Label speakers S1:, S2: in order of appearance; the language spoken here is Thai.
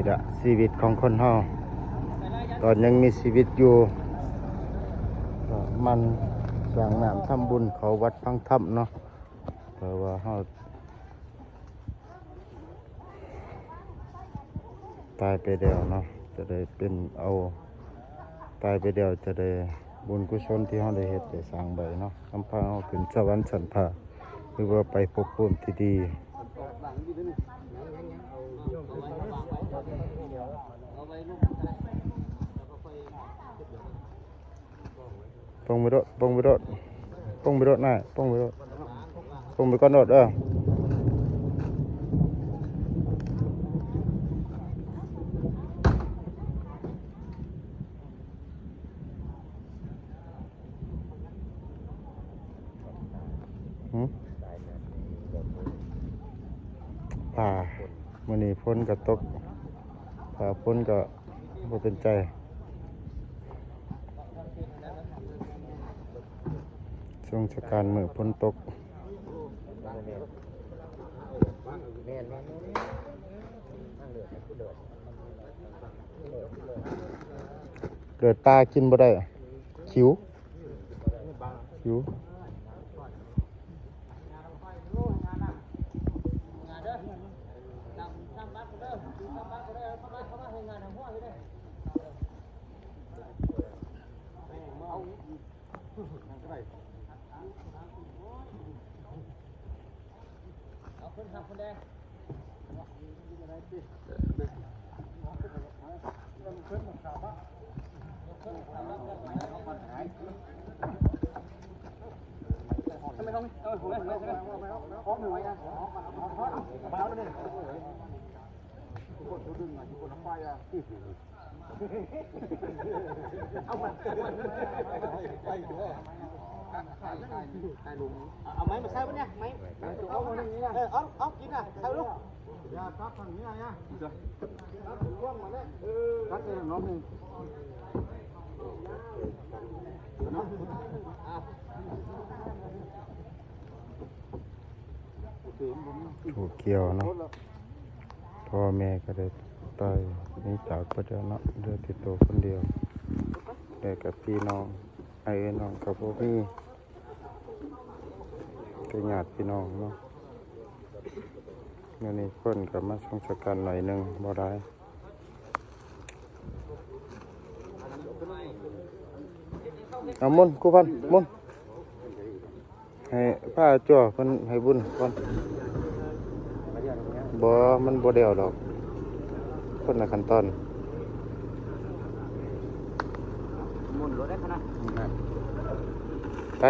S1: ละชีวิตของคนเฮาตอนยังมีชีวิตอยู่ก็มันสร้างน้ำทำบุญเขาวัดพังถ้ำเนาะเพราะว่าเฮาตายไปเดียวเนาะจะได้เป็นเอาตายไปเดียวจะได้บุญกุศลที่เฮาได้เฮ็ดได้สร้างไว้เนาะนำพาเฮาขึ้นสวรรค์ชั้นฟ้าหรือว่าไปภพภูมิที่ดีปงไปรถปงไปรถปงไปรถน่ะปงไปรถปงไปก่อนรถป่ามื้อนี้ฝนก็ตกป่าฝนก็บ่เป็นใจช่วงสการมื้อฝนตกเดือดปลากินบ่ได้คิว
S2: เอาไม้มาใส่ปะเนี่ยไม้เอาเอากินอ่ะใส่ลูกอย่าตัดทางนี้นะตัดร่วงมาเลยตัดเลยน้องหนึ่ง
S1: ถูกเกี่ยวเนาะพ่อแม่ก็ได้ตายนี่จากไปแล้วเนาะเดือติดตัวคนเดียวแต่กับพี่น้องไอ้น้องกับพวกนี้ก็ญาติพี่น้องเนาะเมื่อนี้คนก็มาส่งสการหน่อยหนึ่งบ่ได้เอามุนกูพันมุนให้ป้าจ่อเพิ่นให้บุญก่อนบ่มันบ่เดียวดอกคนละขั้นตอน
S2: หมุนรถได้ขนาด
S1: ไป